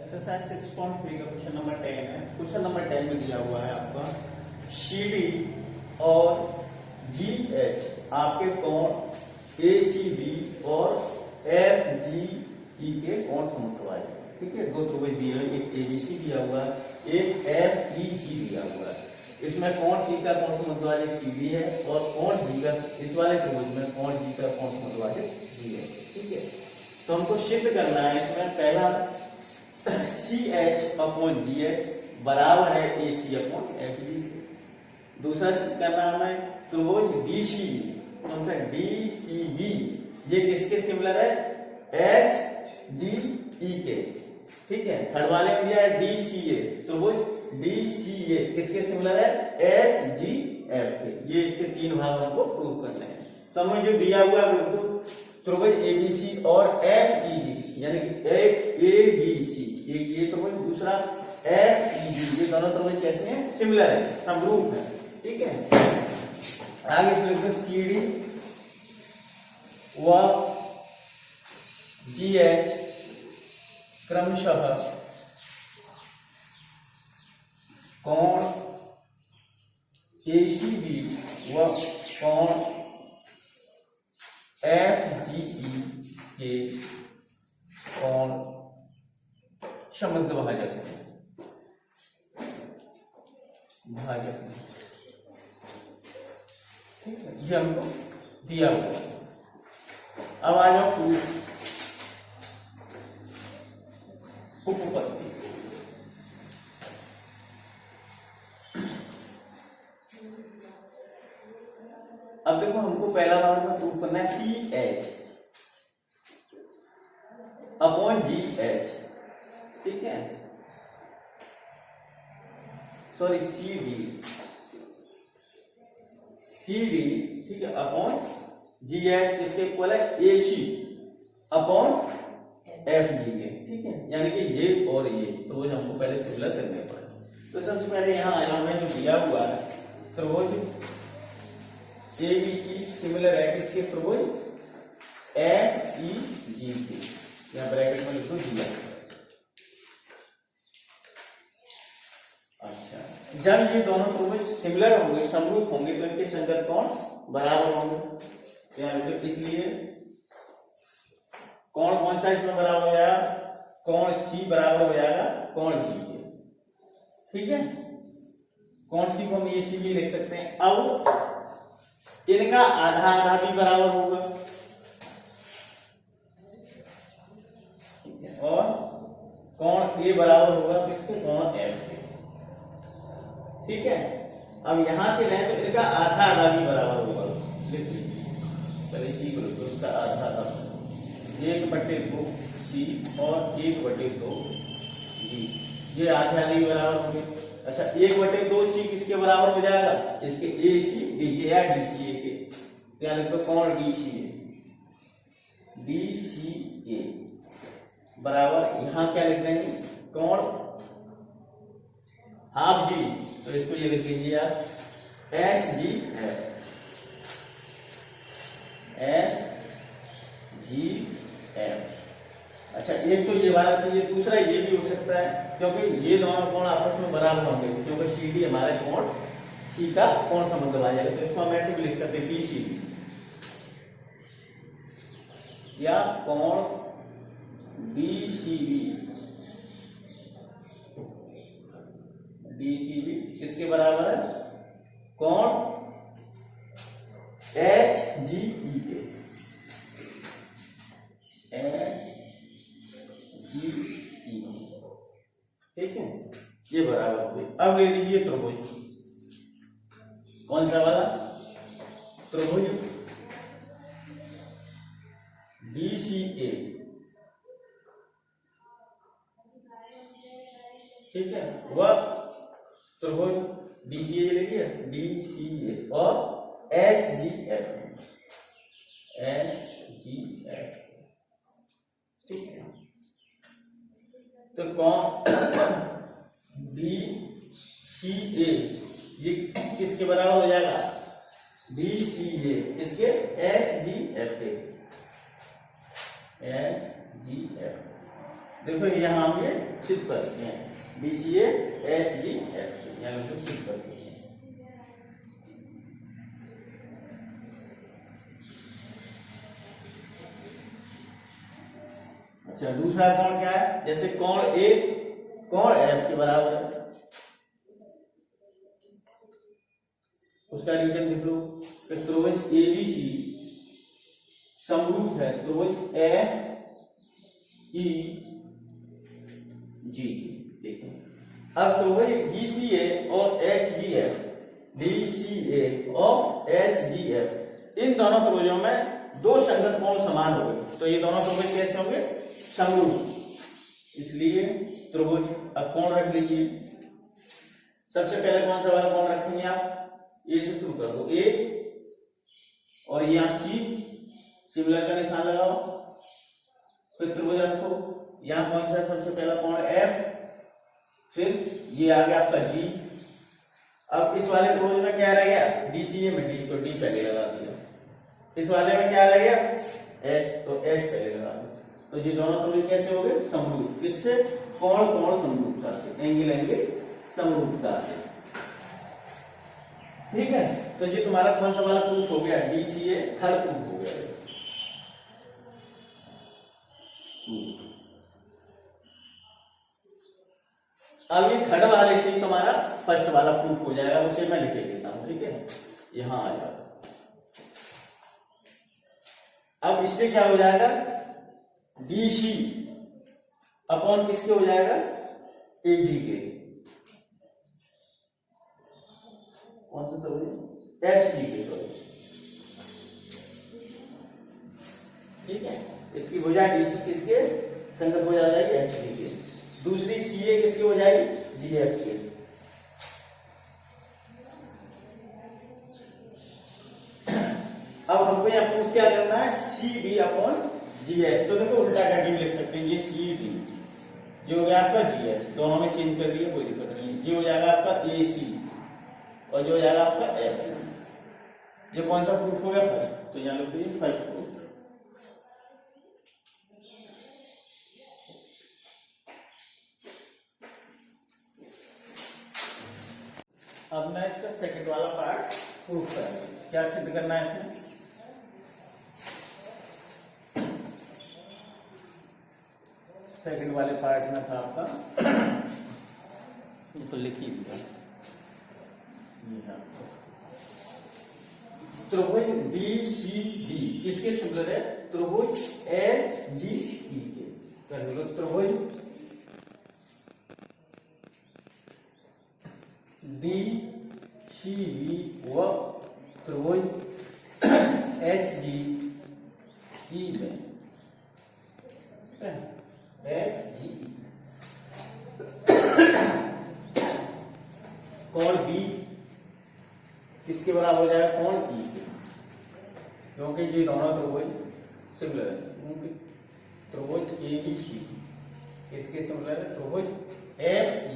Exercise 6.3 का question number 10 है। Question number 10 में दिया हुआ है आपका CD और GH आपके कोण ACB और FGE के कोण समत्वाय है। ठीक है, दो त्रिभुज दिए हुए, एक ABC दिया हुआ है, एक FEG दिया हुआ है। इसमें कोण C का कोण समद्विभाजक CD है और कोण G का, इस वाले त्रिभुज में कोण G का कोण समद्विभाजक G है। ठीक है, तो हमको सिद्ध करना है इसमें पहला CH अपॉन GH बराबर है AC अपॉन FG। दूसरा सिद्ध करना है त्रिभुज DCB, कौन सा DCB, ये किसके सिमिलर है HGE के। ठीक है, थर्ड वाले में दिया है DCA, त्रिभुज DCA किसके सिमिलर है HGF के। ये इसके तीन भाग हमको प्रूव करने हैं। तो हमें जो दिया हुआ है बिल्कुल त्रिभुज ABC और FEG, यानी कि एक ABC, एक ये त्रिभुज, दूसरा FEG, ये दोनों त्रिभुज कैसे हैं, सिमिलर है, समरूप है। ठीक है, आगे लिखते हैं CD व GH क्रमशः कोण ACB व कोण FGE के कोण समद्विभाजक है, भाजक है। ठीक है, ये हमको दिया हुआ है। अब आ जाओ उपपत्ति। अब देखो हमको पहला भाग में प्रूव करना है CH अपॉन GH। ठीक है, सॉरी CD, ठीक है, अपॉन GH इसके इक्वल है AC अपॉन FG के। ठीक है, यानी कि ये और ये तो वो हमको पहले सिमिलर करने पड़े। तो सबसे पहले यहाँ आया हमें जो दिया हुआ है त्रिभुज ABC सिमिलर है किसके, त्रिभुज FEG के। यहाँ ब्रैकेट में लिखो दिया। अच्छा, जब ये दोनों त्रिभुज सिमिलर होंगे, समरूप होंगे, तो इनके संगत कोण बराबर होंगे। यहाँ लिखो, इसलिए कोण कौन सा इसमें बराबर हो जाएगा, कोण C बराबर हो जाएगा कोण G के। ठीक है, कोण C को हम ACB लिख सकते हैं। अब इनका आधा आधा भी बराबर होगा, और कोण A बराबर होगा किसके, कोण F के। ठीक है, अब यहां से लें तो इनका आधा आधा भी बराबर होगा। चलिए ठीक है, तो इसका आधा आधा 1/2 C और 1/2 G, ये आधे आधे भी बराबर होंगे। अच्छा, 1/2 C किसके बराबर हो जाएगा, इसके ACD के या DCA के। क्या लिखो, कोण DCA बराबर, यहां क्या लिख देंगे, कोण हाफ G, तो इसको ये लिख लीजिए आप HGF। अच्छा, एक तो ये बात सही है, दूसरा ये भी हो सकता है क्योंकि ये दोनों कोण आपस में बराबर होंगे, क्योंकि CD हमारे कोण C का कोण समद्विभाजक है। तो इसको हम ऐसे भी लिख सकते हैं PCB, या कोण DCB किसके बराबर है, कोण HGE के। ठीक है, ये बराबर हुए। अब ले लीजिए त्रिभुज, कौन सा वाला, त्रिभुज DCA। ठीक है, वह त्रिभुज DCA ले लिया, DCA और HGF। ठीक है, तो कौन DCA ये किसके बराबर हो जाएगा, DCA किसके, HGF के। HGF देखो यहाँ हम ये सिद्ध करते हैं, BCA SGF यानी तो सिद्ध करते हैं। अच्छा, दूसरा कोण क्या है? जैसे कोण A कोण F के बराबर है, उसका रीजन लिख लो। त्रिभुज ABC समरूप है त्रिभुज FEG। देखो अब त्रिभुज DCA और HGF इन दोनों त्रिभुजों में दो संगत कोण समान हो गए, तो ये दोनों त्रिभुज कैसे होंगे? समरूप। इसलिए त्रिभुज, अब कोण रख लीजिए। सबसे पहले कौन सा वाला कोण रखेंगे आप? ए से शुरू कर दो, ए और यहाँ C, सिमिलर का निशान लगाओ, फिर त्रिभुज रखो। यहाँ कौन सा सबसे पहला कोण F, फिर ये आ गया आपका G। अब इस वाले त्रिभुज में क्या रह गया? DCA में D, तो D पहले लगा दिया। इस वाले में क्या रह गया? H, तो H पहले लगा दिया। तो ये दोनों त्रिभुज कैसे हो गए? समरूप। किससे? कोण समरूपता से, एंगल समरूपता से। ठीक है, तो ये तुम्हारा कौन सा वाला प्रूफ हो गया? DCA थर्ड प्रूफ हो गया। अब ये थर्ड वाले से तुम्हारा फर्स्ट वाला प्रूफ हो जाएगा, उसे मैं लिख देता हूं। ठीक है, यहां आ जाओ। अब इससे क्या हो जाएगा? DC अपॉन किसके हो जाएगा? AG के। कौन सा त्रिभुज? HG के त्रिभुज। ठीक है, इसकी भुजा DC किसके संगत भुजा हो जाएगी? HG के। दूसरी CA किसकी हो जाएगी? GF के। अब हमको यहाँ प्रूफ क्या करना है? CD upon GF। तो देखो उल्टा करके लिख सकते हैं, ये CD जो हो गया आपका GF, दोनों में चेंज कर दिया, कोई दिक्कत नहीं। ये हो जाएगा आपका AC और जो हो जाएगा आपका F। ये कौन सा प्रूफ हो गया? फर्स्ट। तो यहाँ लिख दीजिए फर्स्ट प्रूफ। अब मैं इसका सेकंड वाला पार्ट प्रूफ करूंगा। क्या सिद्ध करना है इसमें? सेकंड वाले पार्ट में था आपका तो लिखिए त्रिभुज BCD किसके सिमिलर है? त्रिभुज HGE के। त्रिभुज DCB व त्रिभुज HGE में HGE कोण B किसके बराबर हो जाएगा? कोण E के, क्योंकि ये दोनों त्रिभुज सिमिलर है। क्योंकि त्रिभुज ABC किसके सिमिलर है? त्रिभुज FEG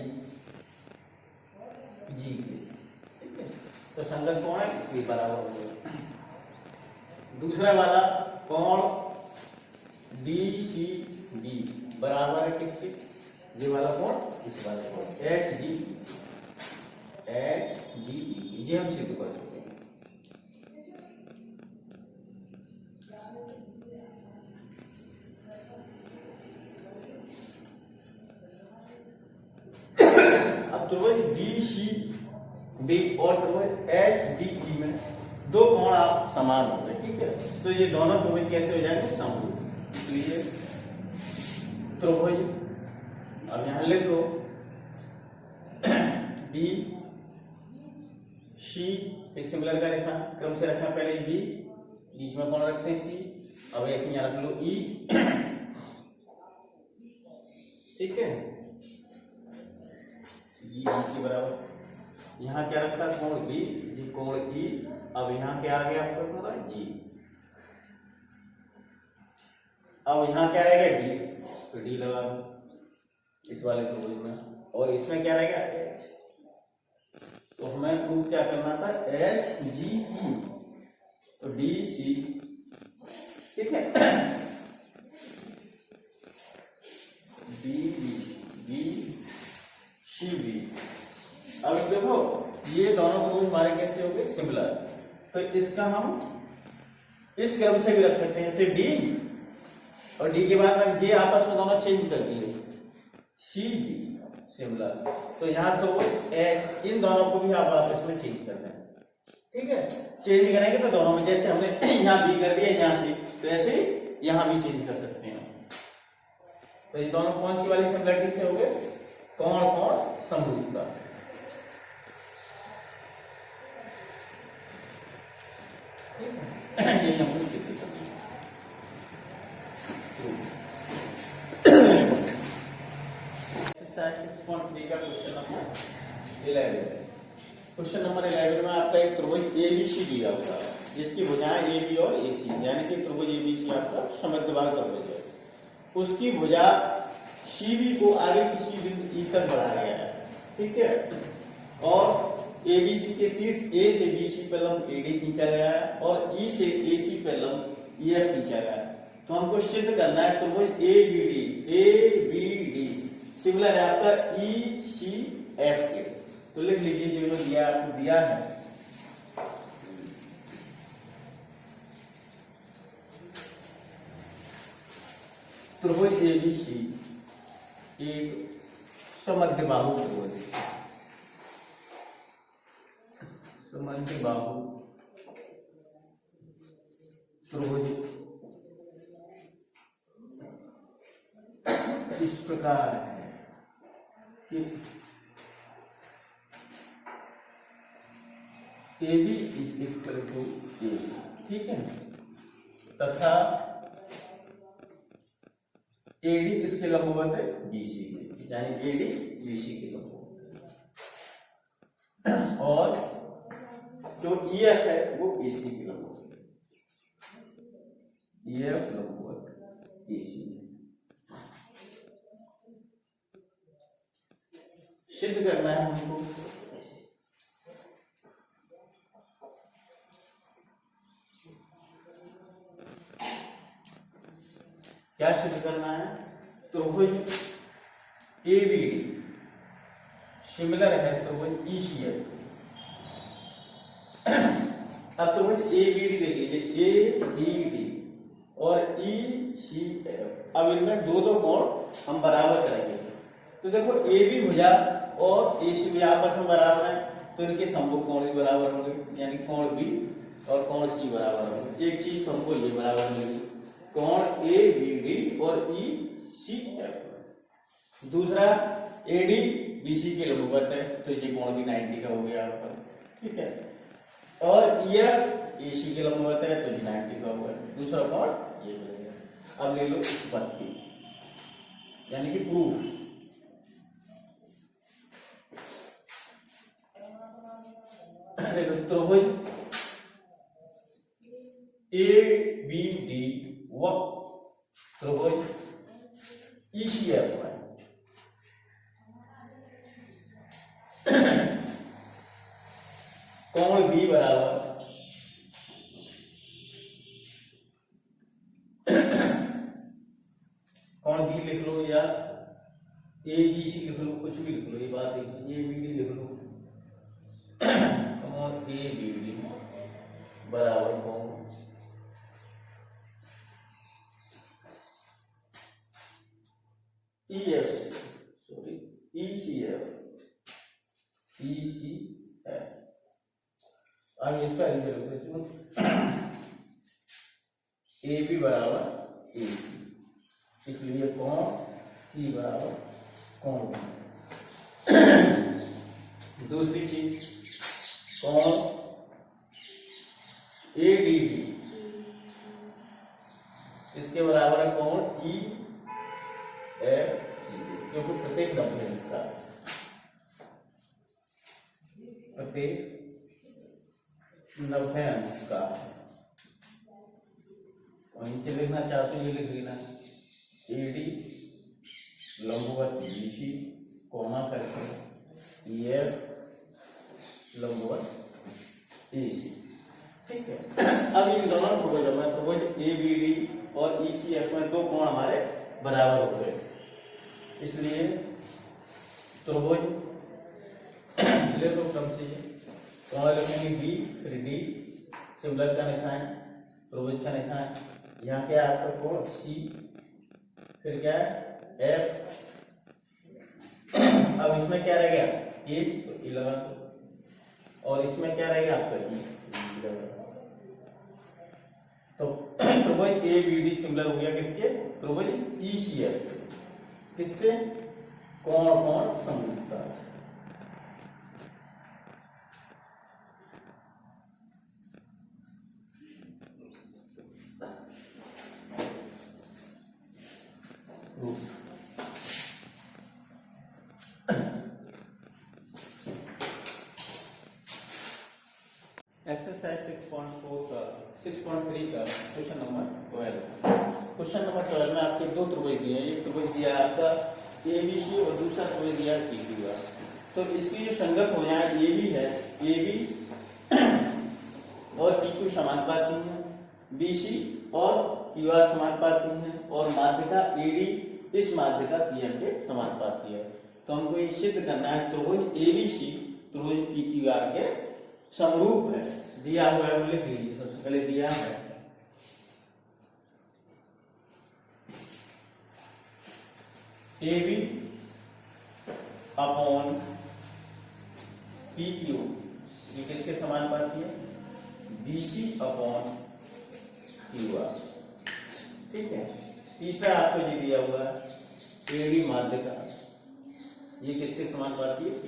के। ठीक है, तो संगत कोण है इसके बराबर हो जाएगा। दूसरा वाला कोण DCD बराबर है किसके? ये वाला कोण इस वाला कोण HGE ये हम सिद्ध कर चुके हैं। अब त्रिभुज BCD और त्रिभुज HGE में दो कोण आप समान हो गए। ठीक है, तो ये दोनों त्रिभुज कैसे हो जाएंगे? समरूप। इसलिए त्रिभुज, अब यहां लिख लो BC सिमिलर का रेखा क्रम से रखना, पहले B, बीच में कौन रखते हैं? C। अब ऐसे यहां रख लो E। ठीक है, E के बराबर। यहां क्या रखा? कोण B, ये कोण E। अब यहां क्या आ गया आपका? पूरा G। अब यहां क्या रहेगा? D, तो D लगा दो इस वाले त्रिभुज में, और इसमें क्या रहेगा? H। तो हमें प्रूफ क्या करना था? HGE, तो DC। ठीक है, D सी बी। अब देखो ये दोनों त्रिभुज हमारे कैसे हो गए, सिमिलर। तो इसका हम इस क्रम से भी रख सकते हैं, जैसे डी और डी के बाद में ये आपस में दोनों चेंज कर दिए, सी बी सिमिलर। तो यहाँ तो एच, इन दोनों को भी आप आपस में चेंज कर दें, ठीक है। चेंज करेंगे तो दोनों में, जैसे हमने यहाँ बी कर दिया यहाँ से, तो ऐसे यहाँ भी चेंज कर सकते हैं। तो ये दोनों कौन सी वाली सिमिलरिटी से हो गए, कौन कौन समरूपता। यही हम लोग सीख सकते हैं। एक्सरसाइज 6.3 का क्वेश्चन नंबर 11। क्वेश्चन नंबर 11 में आपका एक त्रिभुज एबीसी दिया हुआ है, जिसकी भुजाएं ए बी और ए सी, यानी कि त्रिभुज एबीसी आपका समद्विबाहु त्रिभुज है। उसकी भुजा सी बी को आगे किसी बिंदु ई तक बढ़ाया गया है, ठीक है। और एबीसी के शीर्ष ए से बीसी पर लंब एडी खींचा गया है और ई से एसी पर लंब ईएफ खींचा गया है। तो हमको सिद्ध करना है त्रिभुज एबीडी सिमिलर है आपका ईसीएफ के। तो लिख लीजिए जो दिया आपको दिया है, त्रिभुज एबीसी एक समद्विबाहु त्रिभुज, समद्विबाहु त्रिभुज इस प्रकार है कि a b is equal to a, ठीक है, तथा एडी किसके लंबवत है, बीसी के, यानी एडी बीसी के लंबवत है। और जो ईएफ है वो एसी के लंबवत है, ईएफ लंबवत एसी। सिद्ध करना है हमको क्या सिद्ध करना है, त्रिभुज एबीडी सिमिलर है त्रिभुज ईसीएफ। अब त्रिभुज एबीडी देख लीजिए, एबीडी और ईसीएफ, अब इनमें दो कोण हम बराबर करेंगे। तो देखो ए बी भुजा और एसी भी आपस में बराबर है, तो इनके समभुज कोण भी बराबर होंगे, यानी कोण बी और कोण सी बराबर होंगे। एक चीज तो हमको ये बराबर मिलेगी, कोण ए बी डी और ई सी एफ। दूसरा एडी बीसी के लंबवत है, तो ये कोण भी 90 का हो गया आपका, ठीक है। और ईएफ एसी के लंबवत है, तो ये 90 का होगा, दूसरा कोण ये बनेगा। अब ले लो उत्पत्ति, यानी कि प्रूफ। त्रिभुज एबीडी व त्रिभुज ईसीएफ है, कोण बी बराबर कोण बी लिख लो या ए बी सी लिख लो, कुछ भी लिख लो, ये बात ए बी डी लिख लो। कोण ए बी डी बराबर कोण ईएफ, सॉरी ईसीएफ, ईसीएफ। अब इसका ए बी बराबर ए सी, इसलिए कोण सी बराबर कोण। दूसरी चीज कोण ए डी बी, इसके बराबर है कोण ई एफ सी, क्योंकि प्रत्येक नब्बे इसका प्रत्येक 90 अंश का। और नीचे लिखना चाहते हो ये लिख लेना, एडी लंबवत बीसी कोना करके ईएफ लंबवत एसी, ठीक है। अब इन दोनों को जब मैं त्रिभुज एबीडी और ईसीएफ में दो कोण हमारे बराबर हो गए, इसलिए त्रिभुज ले तो क्रम से कोण लिखेंगे बी, फिर डी, सिमिलर का निशान, त्रिभुज का निशान, यहाँ क्या है आपका कोण सी, फिर क्या है एफ। अब इसमें क्या रहेगा ए, तो 11, और इसमें क्या रहेगा आपका ई। तो त्रिभुज ए बी डी सिमिलर हो गया किसके, त्रिभुज ई सी एफ, किससे, कोण कोण समरूपता से। एक्सरसाइज 6.4 का 6.3 का क्वेश्चन नंबर 12। क्वेश्चन नंबर 12 में आपके दो त्रिभुज दिए हैं, एक त्रिभुज दिया है आपका एबीसी और दूसरा त्रिभुज दिया है पीक्यूआर। तो इसकी जो संगत हो जाए एबी है, एबी और पीक्यू समानुपाती है, बीसी और क्यूआर समानुपाती है, और माध्यिका एडी इस माध्यिका पीएम के समानुपाती है। तो हमको ये सिद्ध करना है त्रिभुज एबीसी त्रिभुज पीक्यूआर के समरूप है। दिया हुआ है, लिख लीजिए, सबसे पहले दिया है AB अपॉन PQ, ये किसके समानुपाती है, BC अपॉन QR। ठीक है। तीसरा आपको ये दिया हुआ है AD माध्यिका, ये किसके समानुपाती है, P।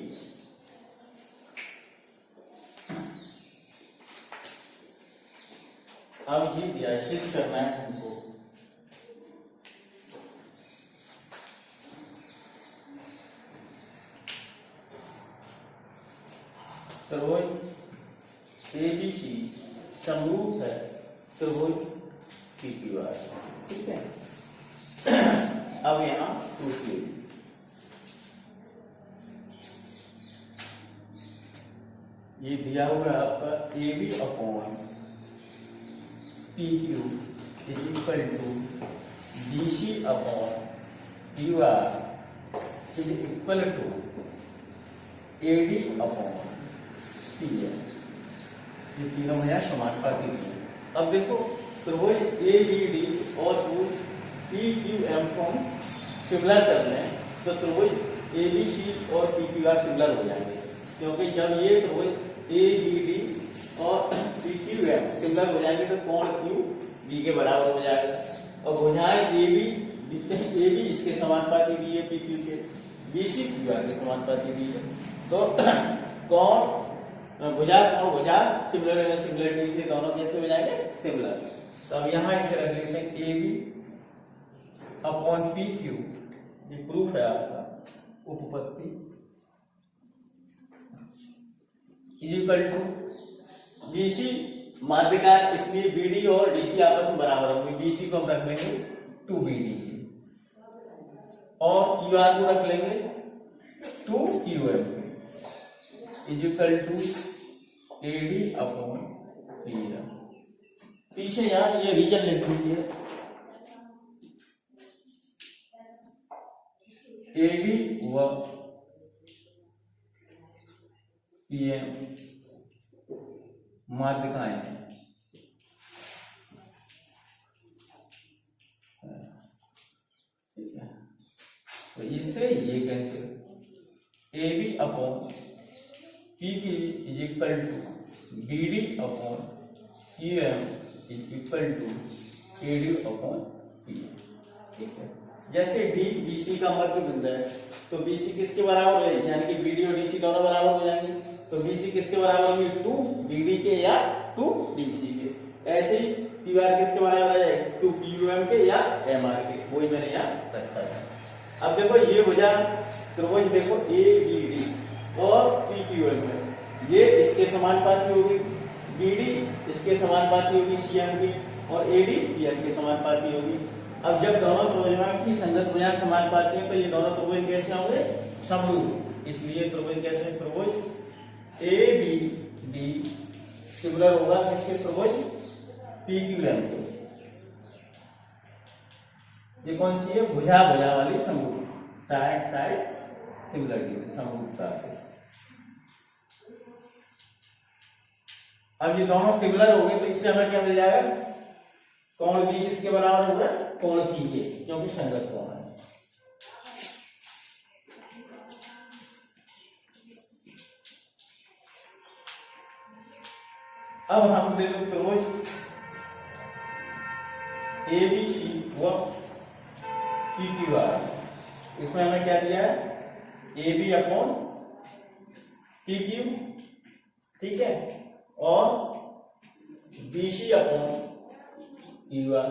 अब ये दिया है, सिद्ध करना है हमको। त्रिभुज एबीसी समरूप है त्रिभुज पीक्यूआर। ठीक है। अब यहां प्रूफ लीजिए। ये दिया हुआ है आपका AB upon PQ is equal to BC upon QR is equal to AD upon PM। ये तीनों है समानुपाती। अब देखो त्रिभुज ABD और त्रिभुज PQM को हम सिमिलर कर लें तो त्रिभुज ABC और PQR सिमिलर हो जाएंगे, क्योंकि जब ये त्रिभुज ABD और PQM सिमिलर हो जाएंगे तो कोण Q B के बराबर हो जाएगा। और भुजाएं AB इसके समानुपाती दी है PQ के, BC QR के समानुपाती दी है। तो कोण भुजा कोण भुजा सिमिलरिटी से दोनों कैसे हो जाएंगे, सिमिलर। तो अब यहाँ इसे रख लेते हैं AB अपॉन PQ, ये प्रूफ है आपका उपपत्ति, इज इक्वल टू BC माध्यिका, इसलिए BD और DC आपस में बराबर होंगे। BC को हम रख लेंगे 2BD और QR को रख लेंगे 2QM is equal to AD upon PM। पीछे यहां ये रीजन लिख लीजिए, AD व PM माध्यिकाएं। ठीक है। तो इससे ये cancel, AB upon PQ is equal to BD upon QM is equal to AD upon PM। ठीक है। जैसे D BC का मध्य बिंदु है तो BC किसके बराबर है, यानी कि BD और DC दोनों बराबर हो जाएंगे। तो BC किसके बराबर होंगे, 2BD के या 2DC के। ऐसे ही QR किसके बराबर है, 2QM के या MR के, वही मैंने यहाँ रखा है। अब देखो ये भुजा त्रिभुज देखो ABD और PQM में, ये इसके समानुपाती होगी, BD इसके समानुपाती होगी CM की, और AD PM के समानुपाती होगी। अब जब दोनों त्रिभुजाओं की संगत भुजाएं समानुपाती हैं तो ये दोनों त्रिभुज कैसे होंगे, समरूप। इसलिए त्रिभुज कैसे, त्रिभुज ABD सिमिलर होगा किसके, त्रिभुज PQM के। ये कौन सी है, भुजा भुजा वाली समरूप, साइड साइड सिमिलरिटी समरूपता से। अब ये दोनों सिमिलर हो गए तो इससे हमें क्या मिल जाएगा, कोण बी किसके बराबर होगा, कोण की के, क्योंकि संगत कोण है। अब हम देखो त्रिभुज ABC व PQR, इसमें हमें क्या दिया है, AB अपॉन PQ, ठीक है, और BC अपॉन QR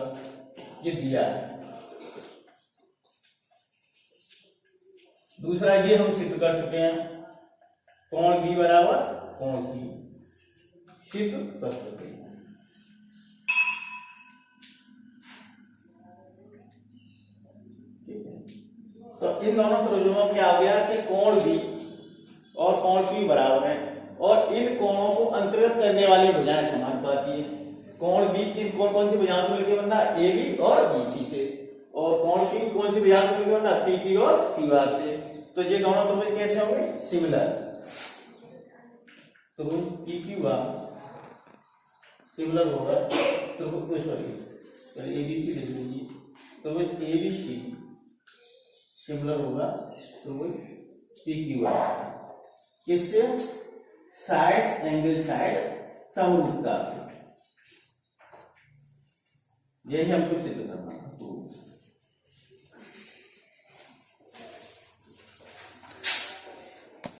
ये दिया है। दूसरा ये हम सिद्ध कर चुके हैं, कोण B बराबर कोण की, सिद्ध कर चुके हैं। ठीक है, तो इन दोनों त्रिभुजों में क्या हो गया कि कोण B और कोण Q बराबर है, और इन कोणों को अंतर्गत करने वाली भुजाएं समान पाती है। कोण B की कौन सी भुजाओं से मिलकर बनना, AB और BC से, और कोण Q कौन सी भुजाओं से मिलकर बनना, PQ और QR से। तो ये दोनों त्रिभुज कैसे होंगे, सिमिलर। त्रिभुज PQR सिमिलर होगा त्रिभुज, सॉरी ABC लिख लीजिए, त्रिभुज ABC सिमिलर होगा त्रिभुज PQR, किससे, साइड एंगल साइड समरूपता से। यही हमको सिद्ध करना है।